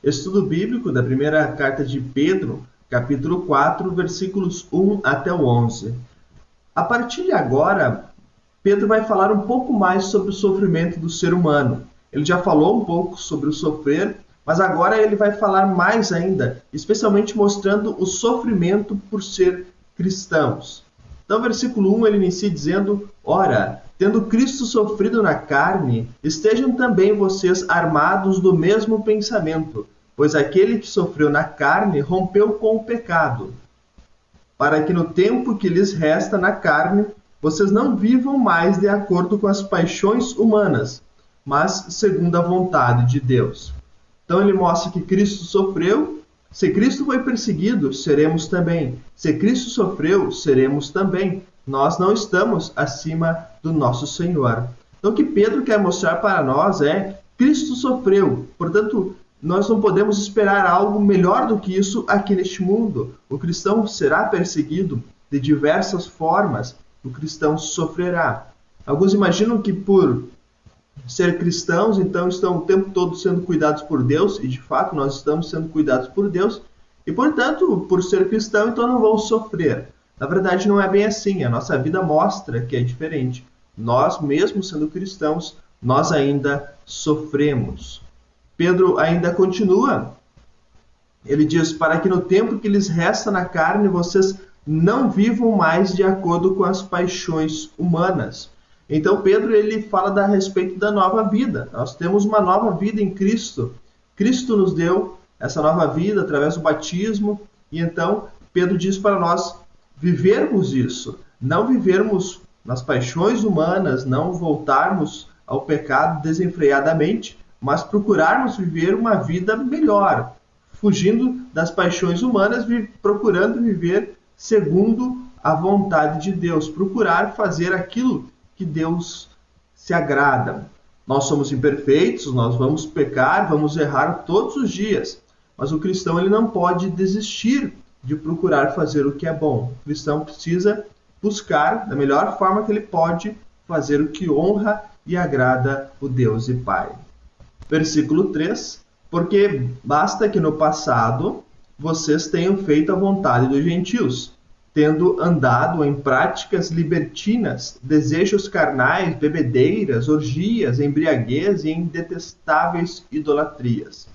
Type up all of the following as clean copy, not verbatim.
Estudo bíblico da primeira carta de Pedro, capítulo 4, versículos 1 até o 11. A partir de agora, Pedro vai falar um pouco mais sobre o sofrimento do ser humano. Ele já falou um pouco sobre o sofrer, mas agora ele vai falar mais ainda, especialmente mostrando o sofrimento por ser cristãos. Então, versículo 1 ele inicia dizendo: Ora, tendo Cristo sofrido na carne, estejam também vocês armados do mesmo pensamento, pois aquele que sofreu na carne rompeu com o pecado, para que no tempo que lhes resta na carne, vocês não vivam mais de acordo com as paixões humanas, mas segundo a vontade de Deus. Então ele mostra que Cristo sofreu. Se Cristo foi perseguido, seremos também. Se Cristo sofreu, seremos também. Nós não estamos acima do nosso Senhor. Então o que Pedro quer mostrar para nós é: Cristo sofreu, portanto, nós não podemos esperar algo melhor do que isso aqui neste mundo. O cristão será perseguido de diversas formas. O cristão sofrerá. Alguns imaginam que por ser cristãos, então estão o tempo todo sendo cuidados por Deus, e de fato nós estamos sendo cuidados por Deus, e portanto, por ser cristão, então não vamos sofrer. Na verdade, não é bem assim. A nossa vida mostra que é diferente. Nós, mesmo sendo cristãos, nós ainda sofremos. Pedro ainda continua. Ele diz: para que no tempo que lhes resta na carne, vocês não vivam mais de acordo com as paixões humanas. Então Pedro ele fala a respeito da nova vida. Nós temos uma nova vida em Cristo. Cristo nos deu essa nova vida através do batismo. E então Pedro diz para nós vivermos isso. Não vivermos nas paixões humanas, não voltarmos ao pecado desenfreadamente, mas procurarmos viver uma vida melhor, fugindo das paixões humanas, procurando viver segundo a vontade de Deus, procurar fazer aquilo que Deus se agrada. Nós somos imperfeitos, nós vamos pecar, vamos errar todos os dias, mas o cristão ele não pode desistir de procurar fazer o que é bom. O cristão precisa buscar, da melhor forma que ele pode, fazer o que honra e agrada o Deus e Pai. Versículo 3: porque basta que no passado vocês tenham feito a vontade dos gentios, tendo andado em práticas libertinas, desejos carnais, bebedeiras, orgias, embriaguez e em detestáveis idolatrias.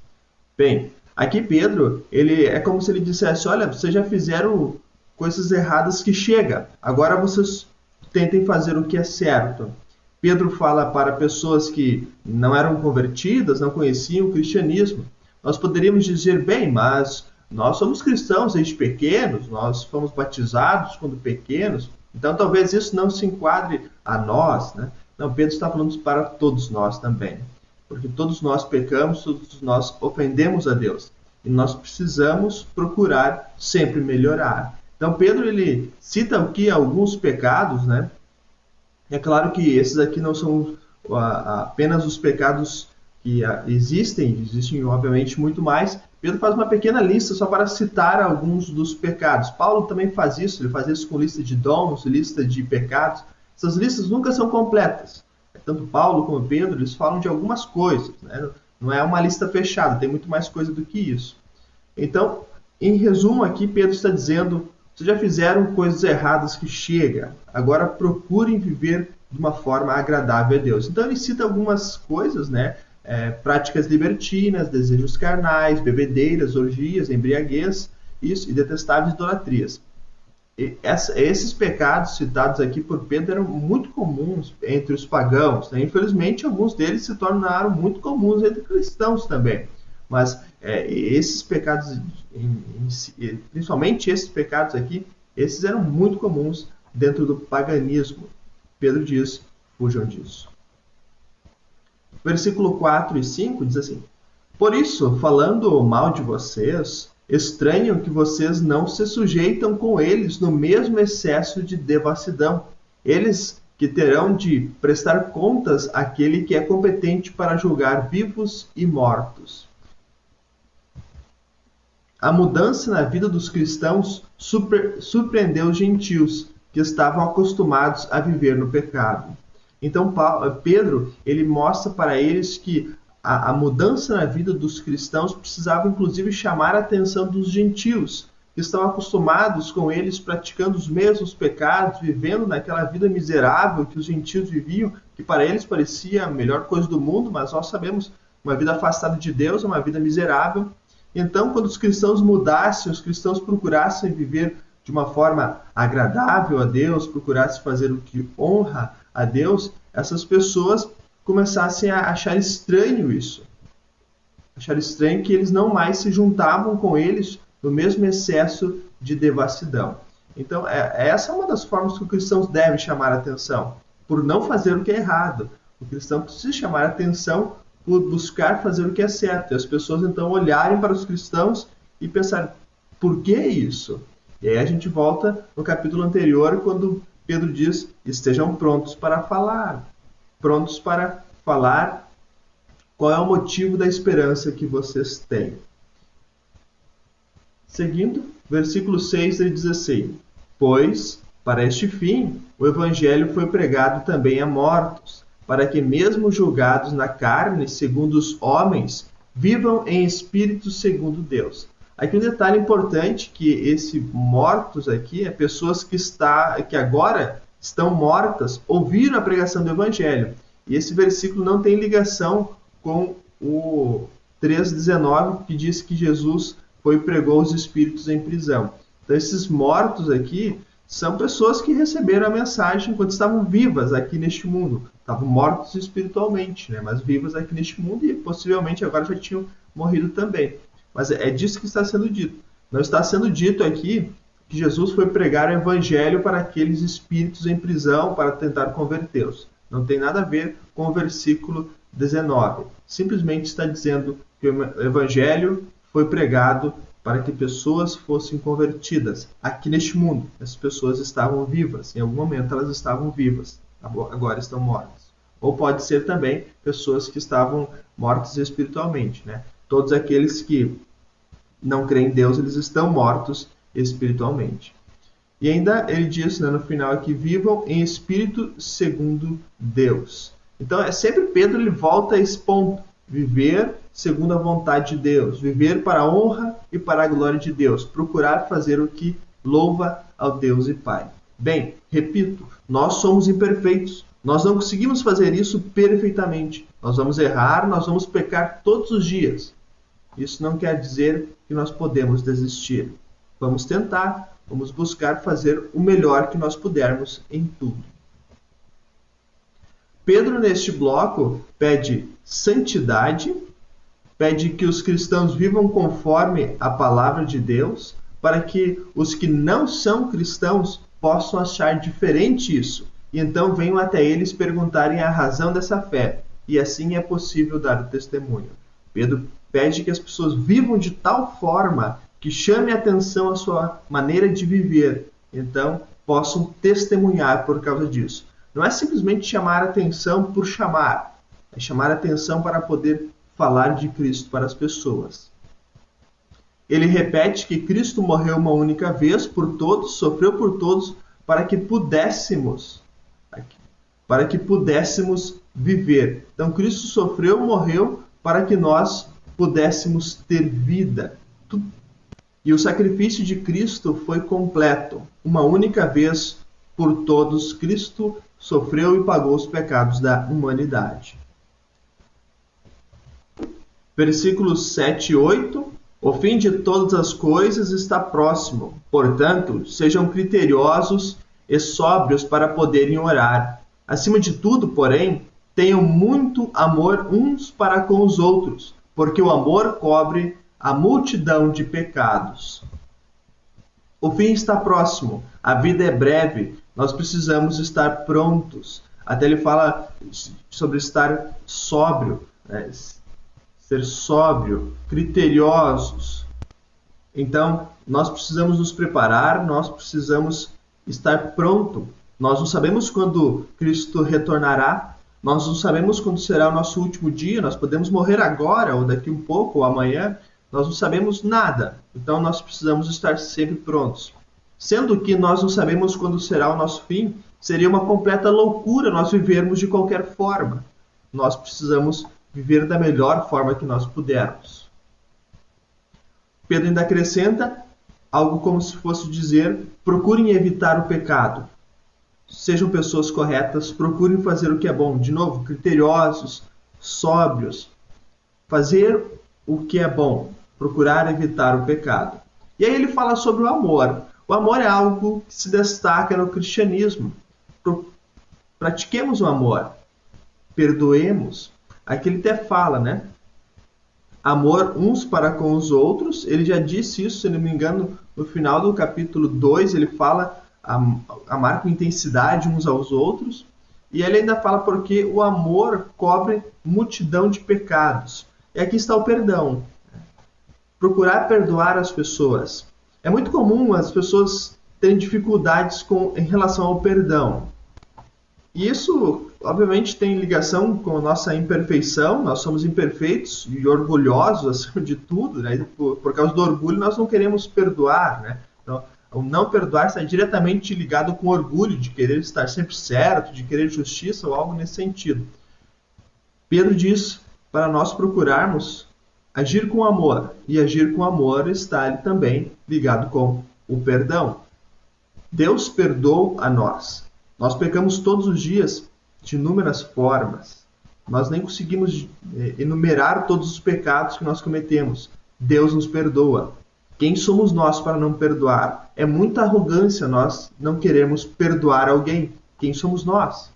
Bem, aqui Pedro, ele é como se ele dissesse: olha, vocês já fizeram coisas erradas que chega, agora vocês tentem fazer o que é certo. Pedro fala para pessoas que não eram convertidas, não conheciam o cristianismo. Nós poderíamos dizer: bem, mas nós somos cristãos desde pequenos, nós fomos batizados quando pequenos, então talvez isso não se enquadre a nós, né? Não, Pedro está falando para todos nós também, porque todos nós pecamos, todos nós ofendemos a Deus, e nós precisamos procurar sempre melhorar. Então Pedro ele cita aqui alguns pecados, né? É claro que esses aqui não são apenas os pecados que existem obviamente muito mais. Pedro faz uma pequena lista só para citar alguns dos pecados. Paulo também faz isso, ele faz isso com lista de dons, lista de pecados. Essas listas nunca são completas. Tanto Paulo como Pedro, eles falam de algumas coisas, né? Não é uma lista fechada, tem muito mais coisa do que isso. Então, em resumo aqui, Pedro está dizendo: vocês já fizeram coisas erradas que chega, agora procurem viver de uma forma agradável a Deus. Então ele cita algumas coisas, né? Práticas libertinas, desejos carnais, bebedeiras, orgias, embriaguez, isso, e detestáveis idolatrias. Esses pecados citados aqui por Pedro eram muito comuns entre os pagãos, né? Infelizmente, alguns deles se tornaram muito comuns entre cristãos também. Mas esses pecados, principalmente esses pecados aqui, esses eram muito comuns dentro do paganismo. Pedro diz: fujam disso. Versículo 4 e 5 diz assim: por isso, falando mal de vocês, estranham que vocês não se sujeitam com eles no mesmo excesso de devassidão. Eles que terão de prestar contas àquele que é competente para julgar vivos e mortos. A mudança na vida dos cristãos surpreendeu os gentios, que estavam acostumados a viver no pecado. Então Pedro ele mostra para eles que a mudança na vida dos cristãos precisava inclusive chamar a atenção dos gentios, que estão acostumados com eles praticando os mesmos pecados, vivendo naquela vida miserável que os gentios viviam, que para eles parecia a melhor coisa do mundo, mas nós sabemos, uma vida afastada de Deus é uma vida miserável. Então, quando os cristãos mudassem, os cristãos procurassem viver de uma forma agradável a Deus, procurassem fazer o que honra a Deus, essas pessoas começassem a achar estranho isso. Achar estranho que eles não mais se juntavam com eles no mesmo excesso de devassidão. Então, essa é uma das formas que os cristãos devem chamar a atenção, por não fazer o que é errado. O cristão precisa chamar a atenção por buscar fazer o que é certo. E as pessoas, então, olharem para os cristãos e pensar, por que isso? E aí a gente volta no capítulo anterior, quando Pedro diz, estejam prontos para falar. Prontos para falar qual é o motivo da esperança que vocês têm. Seguindo, versículo 6, ele diz assim, pois, para este fim, o evangelho foi pregado também a mortos, para que mesmo julgados na carne, segundo os homens, vivam em espírito segundo Deus. Aqui um detalhe importante, que esse mortos aqui é pessoas que agora estão mortas, ouviram a pregação do evangelho. E esse versículo não tem ligação com o 3,19, que diz que Jesus foi e pregou os espíritos em prisão. Então, esses mortos aqui são pessoas que receberam a mensagem quando estavam vivas aqui neste mundo. Estavam mortos espiritualmente, né? Mas vivas aqui neste mundo e possivelmente agora já tinham morrido também. Mas é disso que está sendo dito. Não está sendo dito aqui que Jesus foi pregar o evangelho para aqueles espíritos em prisão para tentar convertê-los. Não tem nada a ver com o versículo 19. Simplesmente está dizendo que o evangelho foi pregado para que pessoas fossem convertidas aqui neste mundo. Essas pessoas estavam vivas. Em algum momento elas estavam vivas. Agora estão mortas. Ou pode ser também pessoas que estavam mortas espiritualmente, né? Todos aqueles que não creem em Deus, eles estão mortos espiritualmente. E ainda ele diz, né, no final aqui, vivam em espírito segundo Deus. Então, sempre Pedro ele volta a esse ponto. Viver segundo a vontade de Deus. Viver para a honra e para a glória de Deus. Procurar fazer o que louva ao Deus e Pai. Bem, repito, nós somos imperfeitos. Nós não conseguimos fazer isso perfeitamente. Nós vamos errar, nós vamos pecar todos os dias. Isso não quer dizer que nós podemos desistir. Vamos tentar, vamos buscar fazer o melhor que nós pudermos em tudo. Pedro, neste bloco, pede santidade, pede que os cristãos vivam conforme a palavra de Deus, para que os que não são cristãos possam achar diferente isso. E então venham até eles perguntarem a razão dessa fé. E assim é possível dar o testemunho. Pedro pede que as pessoas vivam de tal forma que chame a atenção a sua maneira de viver. Então, possam testemunhar por causa disso. Não é simplesmente chamar a atenção por chamar. É chamar a atenção para poder falar de Cristo para as pessoas. Ele repete que Cristo morreu uma única vez por todos, sofreu por todos, para que pudéssemos viver. Então, Cristo sofreu, morreu, para que nós pudéssemos ter vida. E o sacrifício de Cristo foi completo. Uma única vez por todos, Cristo sofreu e pagou os pecados da humanidade. Versículos 7 e 8. O fim de todas as coisas está próximo. Portanto, sejam criteriosos e sóbrios para poderem orar. Acima de tudo, porém, tenham muito amor uns para com os outros, porque o amor cobre a multidão de pecados. O fim está próximo, a vida é breve, nós precisamos estar prontos. Até ele fala sobre estar sóbrio, né? Ser sóbrio, criteriosos. Então, nós precisamos nos preparar, nós precisamos estar pronto. Nós não sabemos quando Cristo retornará, nós não sabemos quando será o nosso último dia, nós podemos morrer agora, ou daqui um pouco, ou amanhã, nós não sabemos nada. Então, nós precisamos estar sempre prontos. Sendo que nós não sabemos quando será o nosso fim, seria uma completa loucura nós vivermos de qualquer forma. Nós precisamos viver da melhor forma que nós pudermos. Pedro ainda acrescenta algo como se fosse dizer: procurem evitar o pecado. Sejam pessoas corretas, procurem fazer o que é bom. De novo, criteriosos, sóbrios. Fazer o que é bom, procurar evitar o pecado. E aí ele fala sobre o amor. O amor é algo que se destaca no cristianismo. Pratiquemos o amor, perdoemos. Aqui ele até fala, né? Amor uns para com os outros. Ele já disse isso, se não me engano, no final do capítulo 2, ele fala amar com intensidade uns aos outros. E ele ainda fala porque o amor cobre multidão de pecados. E aqui está o perdão. Procurar perdoar as pessoas. É muito comum as pessoas terem dificuldades em relação ao perdão. E isso, obviamente, tem ligação com a nossa imperfeição. Nós somos imperfeitos e orgulhosos, acima de tudo, né? Por causa do orgulho, nós não queremos perdoar, né? Então, o não perdoar está diretamente ligado com o orgulho de querer estar sempre certo, de querer justiça ou algo nesse sentido. Pedro diz para nós procurarmos agir com amor. E agir com amor está também ligado com o perdão. Deus perdoou a nós. Nós pecamos todos os dias de inúmeras formas. Nós nem conseguimos enumerar todos os pecados que nós cometemos. Deus nos perdoa. Quem somos nós para não perdoar? É muita arrogância nós não queremos perdoar alguém. Quem somos nós?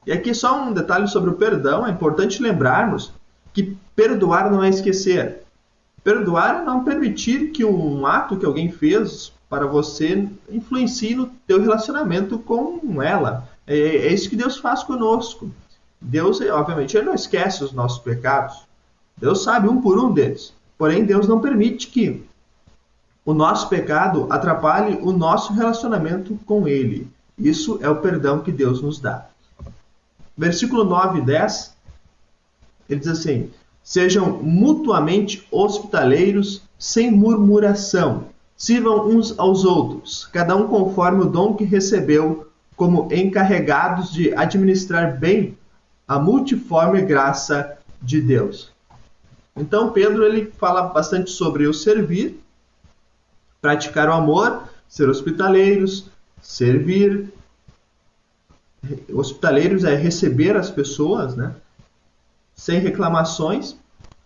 E aqui só um detalhe sobre o perdão. É importante lembrarmos que perdoar não é esquecer. Perdoar é não permitir que um ato que alguém fez para você influencie no teu relacionamento com ela. É isso que Deus faz conosco. Deus, obviamente, Ele não esquece os nossos pecados. Deus sabe um por um deles. Porém, Deus não permite que o nosso pecado atrapalhe o nosso relacionamento com Ele. Isso é o perdão que Deus nos dá. Versículo 9 e 10, ele diz assim: sejam mutuamente hospitaleiros, sem murmuração. Sirvam uns aos outros, cada um conforme o dom que recebeu, como encarregados de administrar bem a multiforme graça de Deus. Então, Pedro ele fala bastante sobre o servir, praticar o amor, ser hospitaleiros, servir. Hospitaleiros é receber as pessoas, né? Sem reclamações.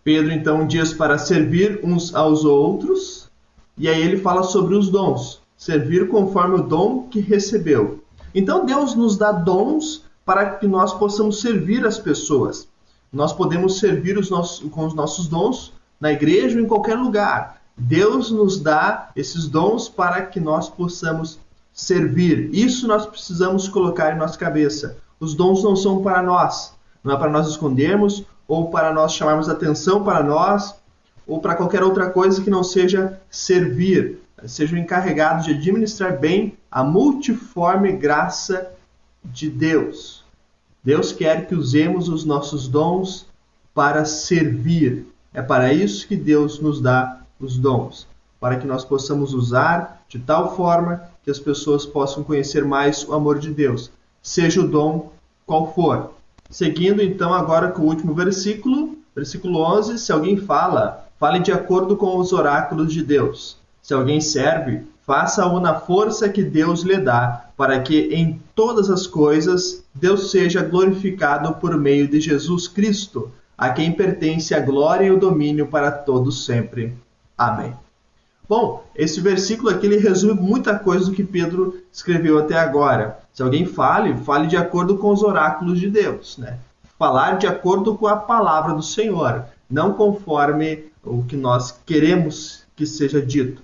Pedro, então, diz para servir uns aos outros. E aí ele fala sobre os dons. Servir conforme o dom que recebeu. Então Deus nos dá dons para que nós possamos servir as pessoas. Nós podemos servir com os nossos dons na igreja ou em qualquer lugar. Deus nos dá esses dons para que nós possamos servir. Isso nós precisamos colocar em nossa cabeça. Os dons não são para nós. Não é para nós escondermos ou para nós chamarmos atenção para nós, ou para qualquer outra coisa que não seja servir. Sejam encarregados de administrar bem a multiforme graça de Deus. Deus quer que usemos os nossos dons para servir. É para isso que Deus nos dá os dons, para que nós possamos usar de tal forma que as pessoas possam conhecer mais o amor de Deus, seja o dom qual for. Seguindo então agora com o último versículo, versículo 11, se alguém fale de acordo com os oráculos de Deus. Se alguém serve, faça-o na força que Deus lhe dá, para que em todas as coisas Deus seja glorificado por meio de Jesus Cristo, a quem pertence a glória e o domínio para todos sempre. Amém. Bom, esse versículo aqui ele resume muita coisa do que Pedro escreveu até agora. Se alguém fale de acordo com os oráculos de Deus, né? Falar de acordo com a palavra do Senhor, não conforme o que nós queremos que seja dito.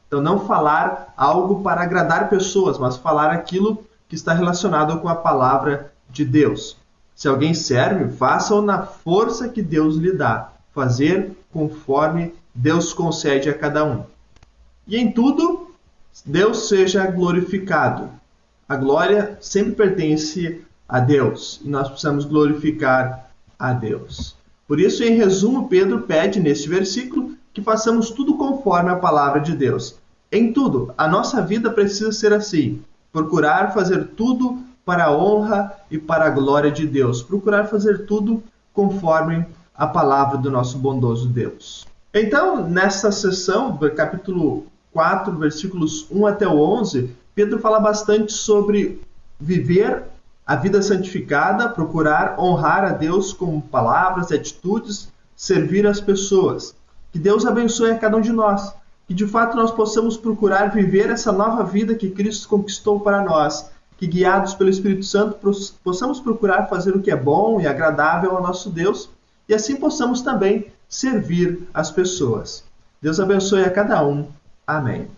Então, não falar algo para agradar pessoas, mas falar aquilo que está relacionado com a palavra de Deus. Se alguém serve, faça-o na força que Deus lhe dá. Fazer conforme Deus concede a cada um. E em tudo, Deus seja glorificado. A glória sempre pertence a Deus. E nós precisamos glorificar a Deus. Por isso, em resumo, Pedro pede neste versículo que façamos tudo conforme a palavra de Deus. Em tudo, a nossa vida precisa ser assim. Procurar fazer tudo para a honra e para a glória de Deus. Procurar fazer tudo conforme a palavra do nosso bondoso Deus. Então, nesta sessão, do capítulo 4, versículos 1 até o 11, Pedro fala bastante sobre viver a vida santificada, procurar honrar a Deus com palavras e atitudes, servir as pessoas. Que Deus abençoe a cada um de nós, que de fato nós possamos procurar viver essa nova vida que Cristo conquistou para nós, que guiados pelo Espírito Santo possamos procurar fazer o que é bom e agradável ao nosso Deus e assim possamos também servir as pessoas. Deus abençoe a cada um. Amém.